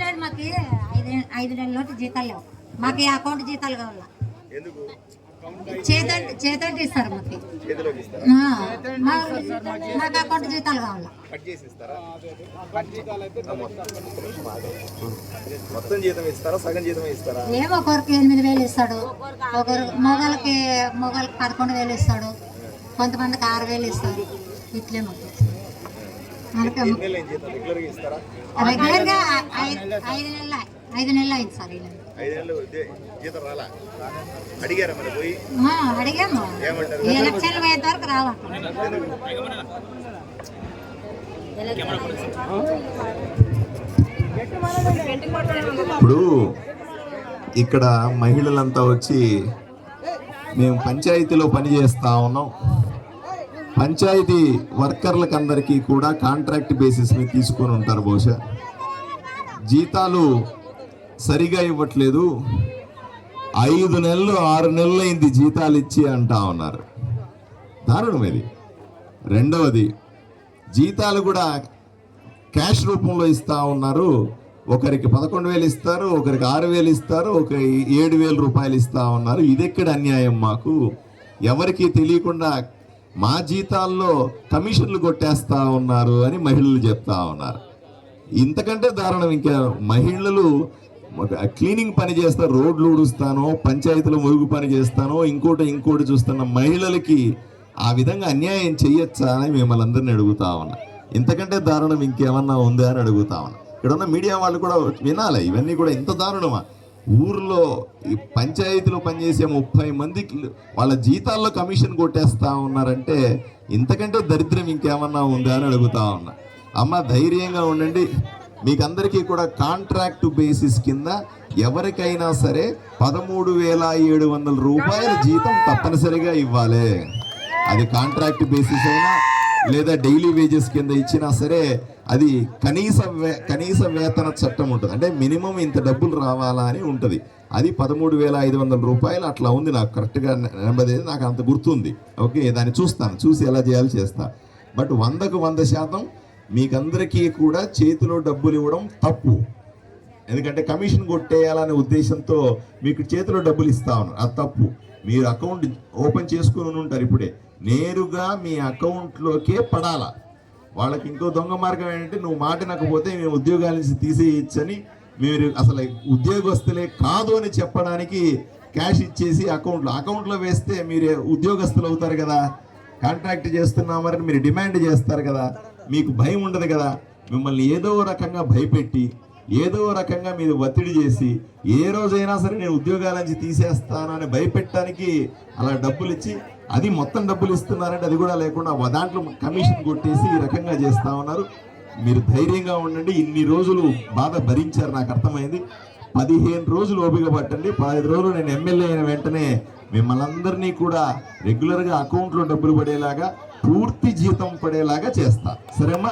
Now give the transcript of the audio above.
లేదు, మాకు 5 నెలల జీతాలు లేవు. మాకు ఈ అకౌంట్ జీతాలు కావాలా. చేతంటే ఇస్తారు మాకు. మాకు అకౌంట్ జీతాలు కావాలా. ఏమో ఒకరికి 8,000 ఇస్తాడు, ఒకరు మొగలకి 11,000 ఇస్తాడు, కొంతమందికి 6,000 ఇస్తారు. ఇట్లే మాకు రెగ్యులర్ గా 5 నెలలు అయింది సార్. అడిగాము, ఎలక్షన్లు పోయేంత వరకు రావాలి. ఇప్పుడు ఇక్కడ మహిళలంతా వచ్చి మేము పంచాయతీలో పనిచేస్తా ఉన్నాం, పంచాయతీ వర్కర్లకు అందరికీ కూడా కాంట్రాక్ట్ బేసిస్ మీద తీసుకొని ఉంటారు. బహుశా జీతాలు సరిగా ఇవ్వట్లేదు, 5 నెలలు 6 నెలలు అయింది జీతాలు ఇచ్చి అంటా ఉన్నారు. దారుణం ఇది. రెండవది, జీతాలు కూడా క్యాష్ రూపంలో ఇస్తా ఉన్నారు. ఒకరికి 11,000 ఇస్తారు, ఒకరికి 6,000 ఇస్తారు, ఒకరికి 7,000 రూపాయలు ఇస్తా ఉన్నారు. ఇదెక్కడ అన్యాయం? మాకు ఎవరికి తెలియకుండా మా జీతాల్లో కమిషన్లు కొట్టేస్తా ఉన్నారు అని మహిళలు చెప్తా ఉన్నారు. ఇంతకంటే దారుణం ఇంకా. మహిళలు క్లీనింగ్ పని చేస్తారు, రోడ్లు ఊడుస్తానో, పంచాయతీలో మురుగు పని చేస్తానో, ఇంకోటి చూస్తున్న మహిళలకి ఆ విధంగా అన్యాయం చెయ్యొచ్చా అని మిమ్మల్ని అందరినీ అడుగుతా ఉన్నా. ఇంతకంటే దారుణం ఇంకేమన్నా ఉందా అని అడుగుతా ఉన్నా. ఇక్కడ ఉన్న మీడియా వాళ్ళు కూడా వినాలి, ఇవన్నీ కూడా ఇంత దారుణమా? ఊర్లో ఈ పంచాయతీలో పనిచేసే 30 మందికి వాళ్ళ జీతాల్లో కమిషన్ కొట్టేస్తా ఉన్నారంటే ఇంతకంటే దరిద్రం ఇంకేమన్నా ఉందా అని అడుగుతా ఉన్నా. అమ్మ, ధైర్యంగా ఉండండి. మీకందరికీ కూడా కాంట్రాక్ట్ బేసిస్ కింద ఎవరికైనా సరే 13,700 రూపాయల జీతం తప్పనిసరిగా ఇవ్వాలి. అది కాంట్రాక్ట్ బేసిస్ అయినా లేదా డైలీ వేజెస్ కింద ఇచ్చినా సరే అది కనీస వేతన చట్టం ఉంటుంది. అంటే మినిమం ఇంత డబ్బులు రావాలా అని ఉంటుంది. అది 13,500 రూపాయలు అట్లా ఉంది. నాకు కరెక్ట్గా నెంబర్ నాకు అంత గుర్తుంది. ఓకే, దాన్ని చూసి ఎలా చేయాలో చేస్తా. బట్ 100కు 100% మీకందరికీ కూడా చేతిలో డబ్బులు ఇవ్వడం తప్పు. ఎందుకంటే కమిషన్ కొట్టేయాలనే ఉద్దేశంతో మీకు చేతిలో డబ్బులు ఇస్తా ఉన్నారు, అది తప్పు. మీరు అకౌంట్ ఓపెన్ చేసుకుని ఉంటారు, ఇప్పుడే నేరుగా మీ అకౌంట్లోకే పడాలా. వాళ్ళకి ఇంకో దొంగ మార్గం ఏంటంటే, నువ్వు మాటినకపోతే మేము ఉద్యోగాల నుంచి తీసేయచ్చని, మీరు అసలు ఉద్యోగస్తులే కాదు అని చెప్పడానికి క్యాష్ ఇచ్చేసి అకౌంట్లో వేస్తే మీరు ఉద్యోగస్తులు అవుతారు కదా. కాంట్రాక్ట్ చేస్తున్నామని మీరు డిమాండ్ చేస్తారు కదా, మీకు భయం ఉండదు కదా. మిమ్మల్ని ఏదో రకంగా భయపెట్టి, ఏదో రకంగా మీరు ఒత్తిడి చేసి, ఏ రోజైనా సరే నేను ఉద్యోగాల నుంచి తీసేస్తాను అని భయపెట్టడానికి అలా డబ్బులు ఇచ్చి, అది మొత్తం డబ్బులు ఇస్తున్నారంటే అది కూడా లేకుండా దాంట్లో కమిషన్ కొట్టేసి ఈ రకంగా చేస్తా ఉన్నారు. మీరు ధైర్యంగా ఉండండి. ఇన్ని రోజులు బాధ భరించారు, నాకు అర్థమైంది. 15 రోజులు ఓపిక పట్టండి. 15 రోజులు నేను ఎమ్మెల్యే అయిన వెంటనే మిమ్మల్ని అందరినీ కూడా రెగ్యులర్గా అకౌంట్లో డబ్బులు పడేలాగా, పూర్తి జీతం పడేలాగా చేస్తా. సరేమ్మా?